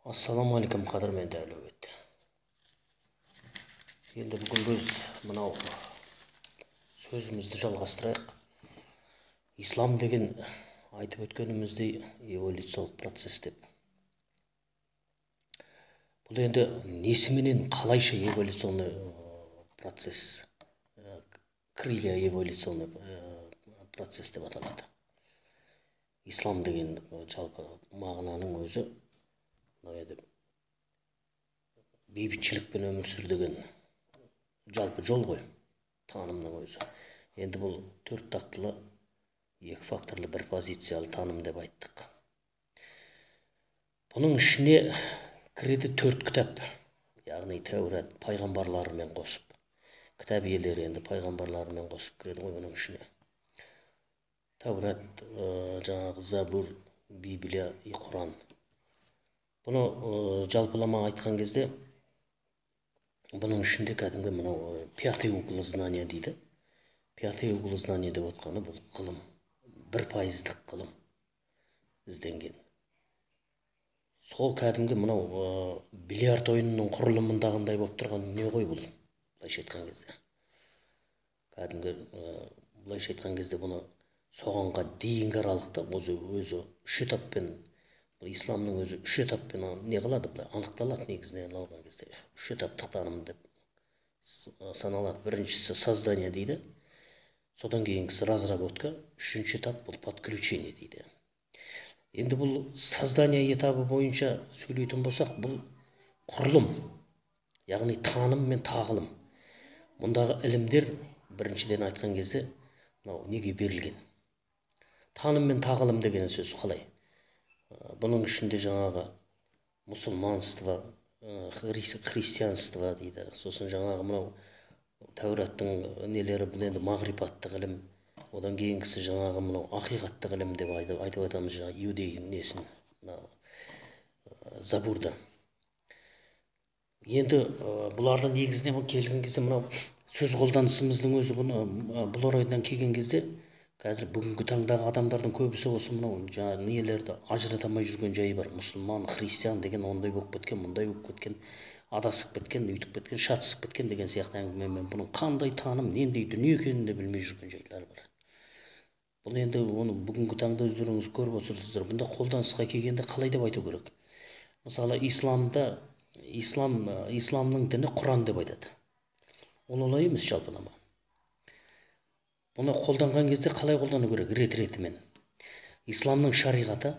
Ассалаумағалейкум қадірменді әлеумет. Енді бүгін біз мынау сөзімізді жалғастырайық. Ислам деген айтып өткеніміздей эволюциялық процесс деп. Бұл енді несіменен қалайша эволюционный процесс, крылья эволюционный процесс деп аталады. Ислам деген жалпы мағынаның өзі бейбітшілікпен өмір сүр деген жалпы жол ғой, танымның өзі. Енді бұл төрт тақтылы, екі факторлы, бір позициялы таным деп айттық. Бұның ішіне кіреді төрт кітап, яғни Тәурат пайғамбарларымен қосып. Кітап иелері енді пайғамбарларымен қосып кіреді ғой бұның ішіне. Тәурат, жаңағы Забур, Библия, Құран. Бұны жалпылама айтқан кезде бұның ішінде кәдімгі мынау пятый угол знания дейді. Пятый угол знания деп отқаны бұл ғылым, 1% ғылым ізденген. Сол кәдімгі мынау бильярд ойынының құрылымындағындай болып тұрған не ғой бұл, былайша айтқан кезде. Кәдімгі былайша айтқан кезде бұны соғанға дейінгі аралықта өзі үш этаппен, исламның өзі үш этаппен не қылады, анықталады негізінен алған кезде. Үш этаптық таным деп саналады. Біріншісі создание дейді. Содан кейінгісі разработка, үшінші этап бұл подключение дейді. Енді бұл создание этабы бойынша сөйлейтін болсақ, бұл құрылым, яғни таным мен тағылым. Мұндағы ілімдер біріншіден айтқан кезде неге берілген? Таным мен тағылым деген сөз қалай? Бұның ішінде жаңағы мұсылманство, христианство дейді. Сосын жаңағы мынау Тәураттың нелері, бұл енді мағрипаттық ілім. Одан кейінгісі жаңағы мынау ақиқаттық ілім деп айтып атамыз, жаңағы иудей несін, Забурда. Енді бұларды негізіне келген кезде мынау сөз қолданысымыздың өзі бұл орайдан келген кезде қазір бүгінгі таңдағы адамдардың көбісі осы мынау жаңағы нелерді ажырата алмай жүрген жайы бар. Мұсылман, христиан деген ондай болып кеткен, мұндай болып кеткен, адасып кеткен, үйтіп кеткен, шатысып кеткен деген сияқты әңгімемен бұның қандай таным, нендей дүние екенін де білмей жүрген жайлар бар. Бұл енді оны бүгінгі таңда өздеріңіз көріп отырсыздар. Бұнда қолданысқа келгенде қалай деп айту керек? Мысалы, исламның діні Құран деп айтады. Ол олай емес жалпылама. Бұны қолданған кезде қалай қолдану керек? Рет-ретімен. Исламның шариғаты,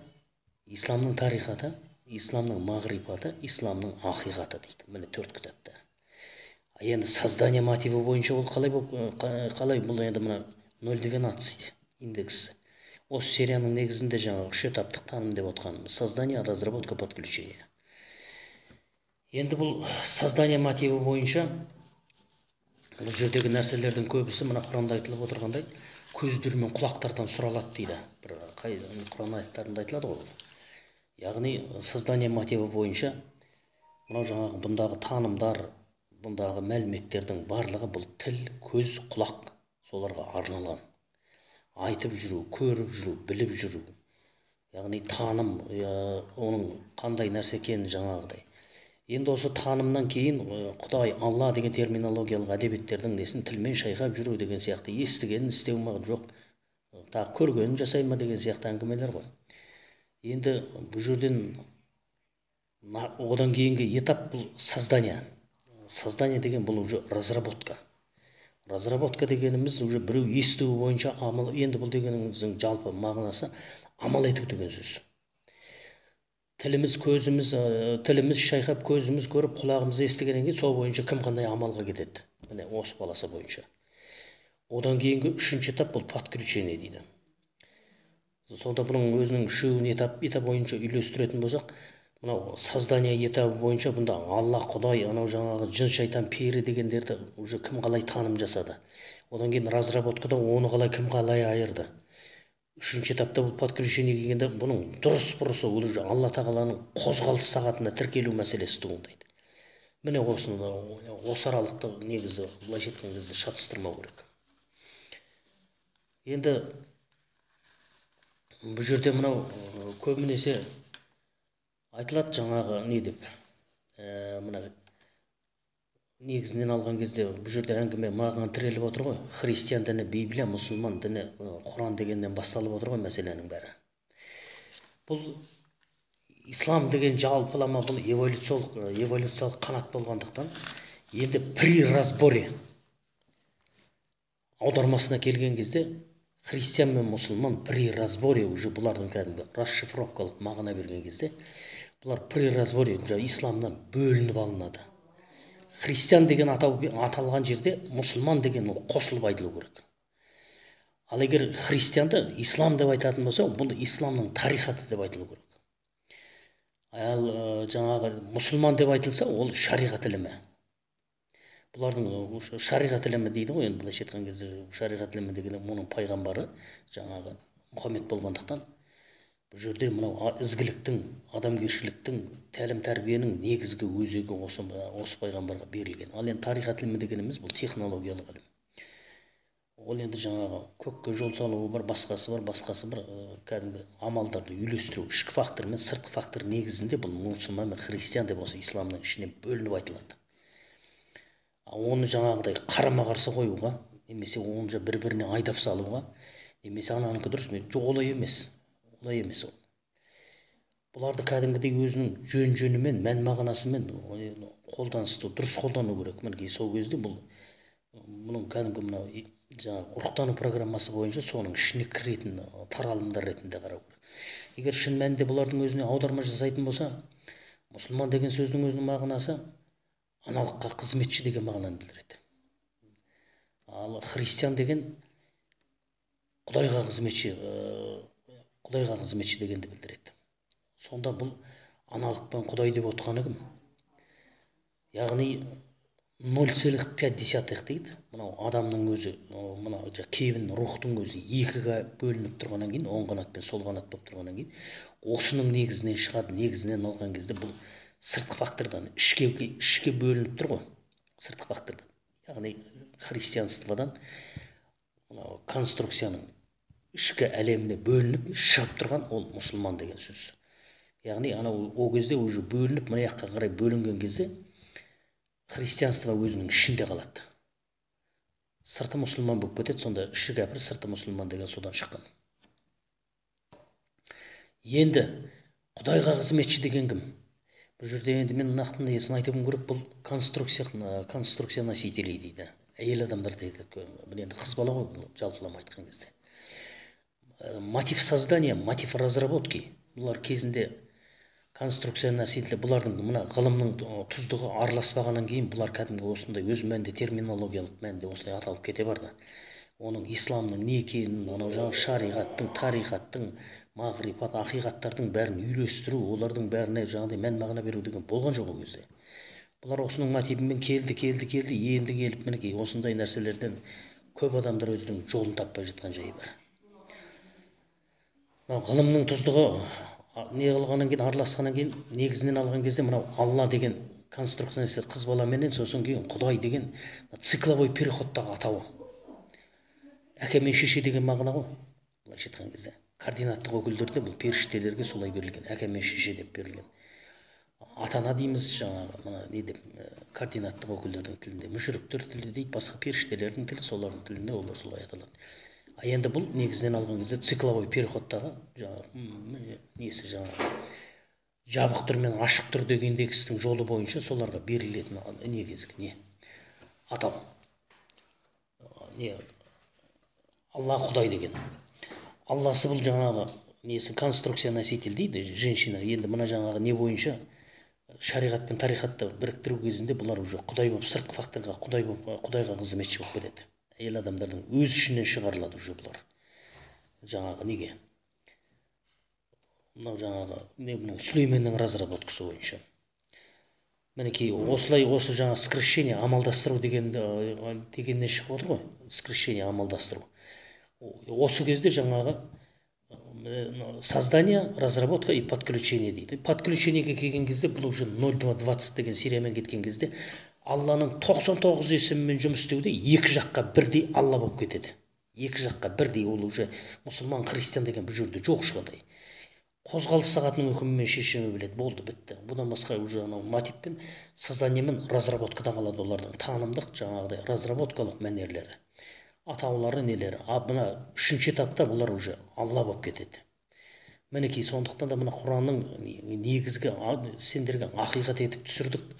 исламның тарихаты, исламның мағрипаты, исламның ақиқаты дейді. Міне төрт кітапта. Енді создание мотиві бойынша ол қалай бұл енді мына 0,12 индекс. Осы серияның негізінде жаңағы үш этаптық таным деп отқанымыз. Создание, разработка, подключение. Енді бұл создание мотиві бойынша бұл жердегі нәрселердің көбісі мына Құранда айтылып отырғандай көздер мен құлақтардан сұралады дейді. Бір Құран аяттарында айтылады ғой. Яғни создание мотиві бойынша мынау жаңағы бұндағы танымдар, бұндағы мәліметтердің барлығы бұл тіл, көз, құлақ соларға арналған. Айтып жүру, көріп жүру, біліп жүру. Яғни таным, оның қандай нәрсе екенін жаңағыдай. Енді осы танымнан кейін Құдай, Алла деген терминологиялық әдебиеттердің несін тілмен шайқап жүру деген сияқты, естігенін істеу ма жоқ, тағы көргенін жасай ма деген сияқты әңгімелер ғой. Енді бұл жерден одан кейінгі этап бұл создание. Создание деген бұл уже разработка. Разработка дегеніміз уже біреу естуі бойынша амал, енді бұл дегеніміздің жалпы мағынасы амал ету деген сөз. Тіліміз шайқап, көзіміз көріп, құлағымыз естігеннен кейін сол бойынша кім қандай амалға кетеді. Міне осы баласы бойынша. Одан кейінгі үшінші этап бұл подключение дейді. Сонда бұның өзінің үшеуін этап бойынша үйлестіретін болсақ, мынау создание этабы бойынша бұнда Алла, Құдай, анау жаңағы жын, шайтан, пері дегендерді уже кім қалай таным жасады. Одан кейін разработкада оны кім қалай айырды. Үшінші этапта бұл подключение келгенде бұның дұрыс-бұрысы уже Алла тағаланың қозғалыс сағатында тіркелу мәселесі туындайды. Міне осы аралықты негізі былайша айтқан кезде шатыстырмау керек. Енді бұл жерде мынау көбінесе айтылады жаңағы не деп мына негізінен алған кезде бұл жерде әңгіме маған тіреліп отыр ғой. Христиан діні, Библия, мұсылман діні, Құран дегеннен басталып отыр ғой мәселенің бәрі. Бұл ислам деген жалпылама бұл эволюциялық қанат болғандықтан енді при разборе аудармасына келген кезде христиан мен мұсылман при разборе уже бұлардың кәдімгі расшифровкалық мағына берген кезде бұлар при разборе исламнан бөлініп алынады. Христиан деген аталған жерде мұсылман деген ол қосылып айтылу керек. Ал егер христианды ислам деп айтатын болса, бұл исламның тарихаты деп айтылу керек. Ал жаңағы мұсылман деп айтылса, ол шариғат ілімі. Бұлардың шариғат ілімі дейді ғой, енді былайша айтқан кезде шариғат ілімі деген оның пайғамбары жаңағы Мұхаммед болғандықтан бұл жерде мынау ізгіліктің, адамгершіліктің, тәлім-тәрбиенің негізгі өзегі осы пайғамбарға берілген. Ал енді тарихат ілімі дегеніміз бұл технологиялық ілім. Ол енді жаңағы көкке жол салуы бар, басқасы бар, кәдімгі амалдарды үйлестіру, ішкі фактор мен сыртқы фактор негізінде бұл мұсылман мен христиан деп осы исламның ішіне бөлініп айтылады. Оны жаңағыдай қарама-қарсы қоюға, немесе оны бір-біріне айдап салуға, немесе ананікі дұрыс, олай емес. Олай емес ол. Бұларды кәдімгідей өзінің жөн-жөнімен, мән-мағынасымен қолданысты дұрыс қолдану керек. Мінекей сол кезде бұның кәдімгі мынау жаңағы ұрықтану программасы бойынша соның ішіне кіретін таралымдар ретінде қарау керек. Егер шын мәнінде бұлардың өзіне аударма жасайтын болса, мұсылман деген сөздің өзінің мағынасы аналыққа қызметші деген мағынаны білдіреді. Ал христиан деген Құдайға қызметші дегенді білдіреді. Сонда бұл аналық пен Құдай деп отқаны кім? Яғни 0,5 дейді. Мынау адамның өзі, мынау кебін, рухтың өзі екіге бөлініп тұрғаннан кейін, оң қанат пен сол қанат болып тұрғаннан кейін, осының негізінен шығады, негізінен алған кезде бұл сыртқы фактордан ішке бөлініп тұр ғой, сыртқы фактордан. Яғни христианстводан мынау конструкцияның ішкі әлеміне бөлініп шығып тұрған ол мұсылман деген сөз. Яғни о кезде уже бөлініп мына жаққа қарай бөлінген кезде христианство өзінің ішінде қалады. Сырты мұсылман болып кетеді, сонда іші кәпір, сырты мұсылман деген содан шыққан. Енді Құдайға қызметші деген кім? Бұл жерде енді мен нақты несін айтуым керек, бұл конструкция носителей дейді. Әйел адамдар дейді. Бұл енді қыз бала ғой, жалпылама айтқан кезде. Мотив создания, мотив разработки. Бұлар кезінде конструкция носителі, бұлардың мына ғылымның тұздығы араласпағаннан кейін бұлар кәдімгі осындай өз мәнде терминологиялық мәнде осылай аталып кете барды. Оның исламның не екенін, анау жаңағы шариғаттың, тарихаттың, мағрифат, ақиқаттардың бәрін үйлестіру, олардың бәріне жаңағыдай мән-мағына беру деген болған жоқ ол кезде. Бұлар осының мотивімен келді, енді келіп мінекей осындай нәрселерден көп адамдар өзінің жолын таппай жатқан жайы бар. Ғылымның тұздығы не қылғаннан кейін, араласқаннан кейін, негізінен алған кезде мынау Алла деген конструкциясы қыз баламенен, сосын кейін Құдай деген цикловой переходтағы атауы. Әке мен шеше деген мағына ғой. Былайша айтқан кезде координаттық өкілдерде бұл періштелерге солай берілген, әке мен шеше деп берілген. Ата-ана дейміз жаңағы мына не деп координаттық өкілдердің тілінде, мүшіріктер тілі дейді, басқа періштелердің тілі, солардың тілінде олар солай аталады. Енді бұл негізінен алған кезде цикловой переходтағы несі жаңағы жабық түр мен ашық түр дегендегісінің жолы бойынша соларға берілетін негізгі атау. Алла Құдай деген. Алласы бұл жаңағы несі конструкция носитель дейді, женщина. Енді мына жаңағы не бойынша шариғат пен тарихатты біріктіру кезінде бұлар уже Құдай болып, сыртқы факторға Құдайға қызметші болып кетеді. Әйел адамдардың өз ішінен шығарылады уже бұлар. Жаңағы неге? Мынау жаңағы Сүлейменнің разработкасы бойынша. Мінекей осылай осы жаңа скрещение, амалдастыру дегеннен шығып отыр ғой. Скрещение, амалдастыру. Осы кезде жаңағы создание, разработка и подключение дейді. Подключениеге келген кезде бұл уже 0220 деген сериямен кеткен кезде Алланың 99 есімімен жұмыс істеуде екі жаққа бірдей Алла болып кетеді. Екі жаққа бірдей, ол уже мұсылман, христиан деген бұл жерде жоқ ешқандай. қозғалыс сағатының үкімімен шешімі біледі, болды, бітті. Бұдан басқа уже анау мотивпен созданиемен разработкада қалады олардың танымдық жаңағыдай разработкалық мәнерлері, атаулары нелері. Мына үшінші этапта бұлар уже алла болып кетеді. Мінекей сондықтан да мына Құранның негізгі сендерге ақиқат етіп түсірдік